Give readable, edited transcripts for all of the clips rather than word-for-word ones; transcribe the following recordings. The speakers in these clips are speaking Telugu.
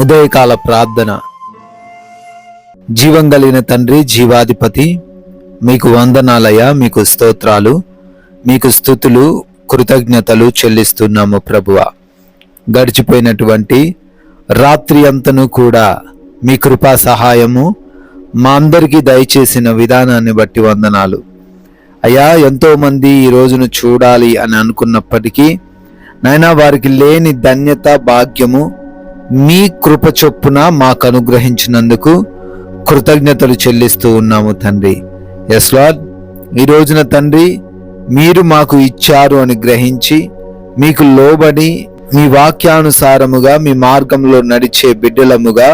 ఉదయకాల ప్రార్థన. జీవం కలిగిన తండ్రి, జీవాధిపతి, మీకు వందనాలయ్యా, మీకు స్తోత్రాలు, మీకు స్తుతులు, కృతజ్ఞతలు చెల్లిస్తున్నాము ప్రభువా. గడిచిపోయినటువంటి రాత్రి అంతను కూడా మీ కృపా సహాయము మా అందరికీ దయచేసిన విధానాన్ని బట్టి వందనాలు అయ్యా. ఎంతోమంది ఈ రోజును చూడాలి అని అనుకున్నప్పటికీ నాయనా, వారికి లేని ధన్యత, భాగ్యము మీ కృప చొప్పున మాకు అనుగ్రహించినందుకు కృతజ్ఞతలు చెల్లిస్తూ ఉన్నాము తండ్రి. ఎస్ లార్డ్, ఈ రోజున తండ్రి మీరు మాకు ఇచ్చారు అని గ్రహించి మీకు లోబడి మీ వాక్యానుసారముగా మీ మార్గంలో నడిచే బిడ్డలముగా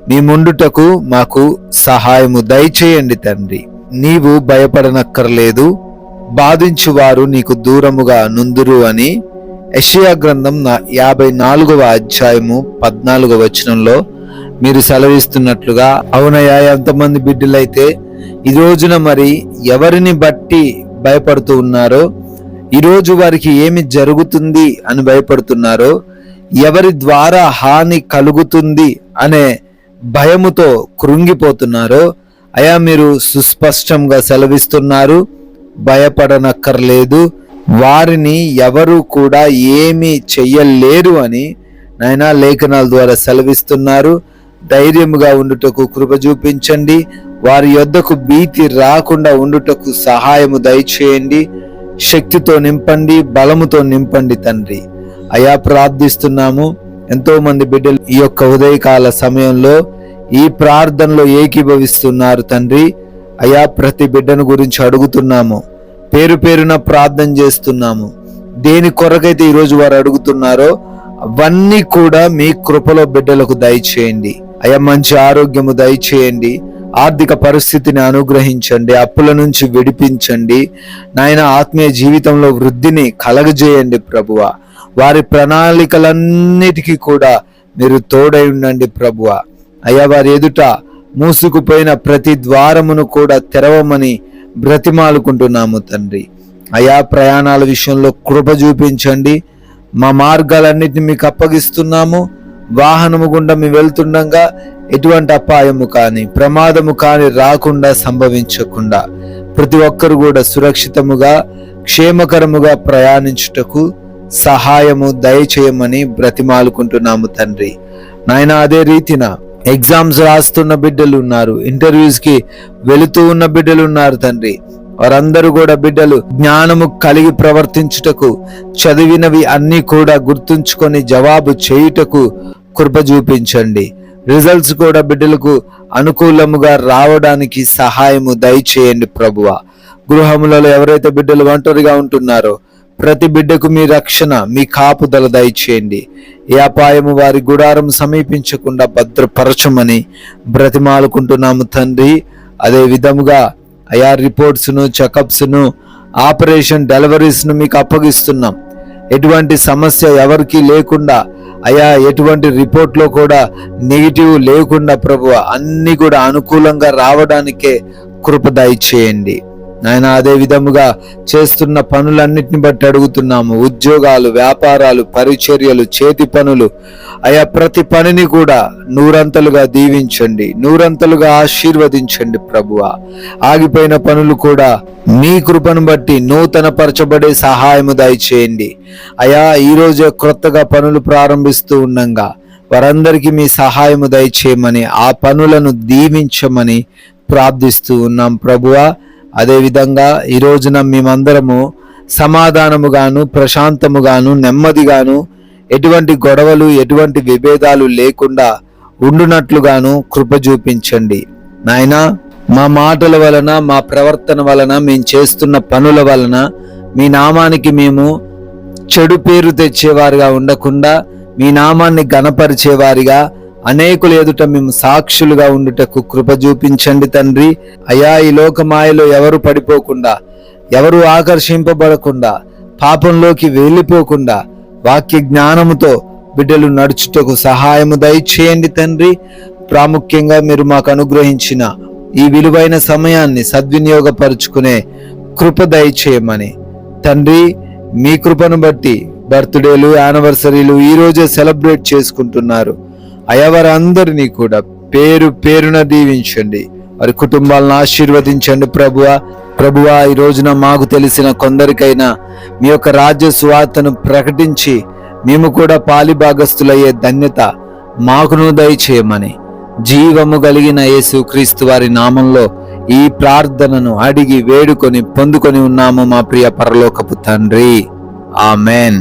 మీ ముందుటకు మాకు సహాయము దయచేయండి తండ్రి. నీవు భయపడనక్కర్లేదు, బాధించువారు నీకు దూరముగా నుందురు అని యెషయా గ్రంథం 54వ అధ్యాయము 14వ వచనంలో మీరు సెలవిస్తున్నట్లుగా, అవునయ్యా, ఎంతమంది బిడ్డలైతే ఈ రోజున మరి ఎవరిని బట్టి భయపడుతూ ఉన్నారో, ఈరోజు వారికి ఏమి జరుగుతుంది అని భయపడుతున్నారో, ఎవరి ద్వారా హాని కలుగుతుంది అనే భయముతో కృంగిపోతున్నారో, అయా మీరు సుస్పష్టంగా సెలవిస్తున్నారు, భయపడనక్కర్లేదు, వారిని ఎవరు కూడా ఏమీ చెయ్యలేరు అని నాయనా లేఖనాల ద్వారా సెలవిస్తున్నారు. ధైర్యముగా ఉండుటకు కృప చూపించండి. వారి యొద్దకు భీతి రాకుండా ఉండుటకు సహాయము దయచేయండి. శక్తితో నింపండి, బలముతో నింపండి తండ్రి. అయా ప్రార్థిస్తున్నాము. ఎంతో మంది బిడ్డలు ఈ యొక్క ఉదయకాల సమయంలో ఈ ప్రార్థనలో ఏకీభవిస్తున్నారు తండ్రి. అయా ప్రతి బిడ్డను గురించి అడుగుతున్నాము, పేరు పేరున ప్రార్థన చేస్తున్నాము. దేని కొరకైతే ఈరోజు వారు అడుగుతున్నారో అవన్నీ కూడా మీ కృపలో బిడ్డలకు దయచేయండి. అయ్యా మంచి ఆరోగ్యము దయచేయండి, ఆర్థిక పరిస్థితిని అనుగ్రహించండి, అప్పుల నుంచి విడిపించండి నాయన, ఆత్మీయ జీవితంలో వృద్ధిని కలగజేయండి ప్రభువా. వారి ప్రణాళికలన్నిటికీ కూడా మీరు తోడై ఉండండి ప్రభువా. అయ్యా వారి ఎదుట మూసుకుపోయిన ప్రతి ద్వారమును కూడా తెరవమని బ్రతిమాలుకుంటున్నాము తండ్రి. అయా ప్రయాణాల విషయంలో కృప చూపించండి. మా మార్గాలన్నిటిని మీకు అప్పగిస్తున్నాము. వాహనము గుండా మేము వెళ్తుండగా ఎటువంటి అపాయము కానీ ప్రమాదము కానీ రాకుండా సంభవించకుండా ప్రతి ఒక్కరు కూడా సురక్షితముగా క్షేమకరముగా ప్రయాణించుటకు సహాయము దయచేయమని బ్రతిమాలుకుంటున్నాము తండ్రి. నాయన అదే రీతిన ఎగ్జామ్స్ రాస్తున్న బిడ్డలు ఉన్నారు, ఇంటర్వ్యూస్ కి వెళుతూ ఉన్న బిడ్డలు ఉన్నారు తండ్రి. వారందరూ కూడా బిడ్డలు జ్ఞానము కలిగి ప్రవర్తించుటకు, చదివినవి అన్ని కూడా గుర్తుంచుకొని జవాబు చేయుటకు కృప చూపించండి. రిజల్ట్స్ కూడా బిడ్డలకు అనుకూలముగా రావడానికి సహాయము దయచేయండి ప్రభువా. గృహములలో ఎవరైతే బిడ్డలు ఒంటరిగా ఉంటున్నారో ప్రతి బిడ్డకు మీ రక్షణ, మీ కాపుదల దయచేయండి. ఏ అపాయము వారి గుడారం సమీపించకుండా భద్రపరచమని బ్రతిమాలుకుంటున్నాము తండ్రి. అదే విధముగా అయా రిపోర్ట్స్ను, చెకప్స్ను, ఆపరేషన్ డెలివరీస్ను మీకు అప్పగిస్తున్నాం. ఎటువంటి సమస్య ఎవరికి లేకుండా అయా, ఎటువంటి రిపోర్ట్లో కూడా నెగిటివ్ లేకుండా ప్రభువా అన్ని కూడా అనుకూలంగా రావడానికే కృప దయచేయండి నాయన. అదే విధముగా చేస్తున్న పనులన్నిటిని బట్టి అడుగుతున్నాము. ఉద్యోగాలు, వ్యాపారాలు, పరిచర్యలు, చేతి పనులు, అయా ప్రతి పనిని కూడా నూరంతలుగా దీవించండి, నూరంతలుగా ఆశీర్వదించండి ప్రభువా. ఆగిపోయిన పనులు కూడా మీ కృపను బట్టి నూతన పరచబడే సహాయము దయచేయండి. అయా ఈరోజు కొత్తగా పనులు ప్రారంభిస్తూ ఉండగా వారందరికీ మీ సహాయము దయచేయమని, ఆ పనులను దీవించమని ప్రార్థిస్తూ ఉన్నాం ప్రభువా. అదేవిధంగా ఈ రోజున మేమందరము సమాధానముగాను, ప్రశాంతముగాను, నెమ్మదిగాను, ఎటువంటి గొడవలు, ఎటువంటి విభేదాలు లేకుండా ఉండునట్లుగాను కృప చూపించండి నాయనా. మా మాటల వలన, మా ప్రవర్తన వలన, మేము చేస్తున్న పనుల వలన మీ నామానికి మేము చెడు పేరు తెచ్చేవారిగా ఉండకుండా మీ నామాన్ని ఘనపరిచేవారిగా, అనేకుల ఎదుట మేము సాక్షులుగా ఉండుటకు కృప చూపించండి తండ్రి. అయా ఈ లోకమాయలో ఎవరు పడిపోకుండా, ఎవరు ఆకర్షింపబడకుండా, పాపంలోకి వెళ్ళిపోకుండా వాక్య జ్ఞానముతో బిడ్డలు నడుచుటకు సహాయము దయచేయండి తండ్రి. ప్రాముఖ్యంగా మీరు మాకు అనుగ్రహించిన ఈ విలువైన సమయాన్ని సద్వినియోగపరుచుకునే కృప దయచేయమని తండ్రి. మీ కృపను బట్టి బర్త్డేలు, యానివర్సరీలు ఈ రోజే సెలబ్రేట్ చేసుకుంటున్నారు. అయా వారందరినీ కూడా పేరు పేరున దీవించండి, వారి కుటుంబాలను ఆశీర్వదించండి ప్రభువా ఈ రోజున మాకు తెలిసిన కొందరికైనా మీ యొక్క రాజ్య సువార్తను ప్రకటించి మేము కూడా పాలిభాగస్తులయ్యే ధన్యత మాకును దయచేయమని జీవము కలిగిన యేసుక్రీస్తు వారి నామంలో ఈ ప్రార్థనను అడిగి వేడుకొని పొందుకొని ఉన్నాము మా ప్రియ పరలోకపు తండ్రి. ఆమెన్.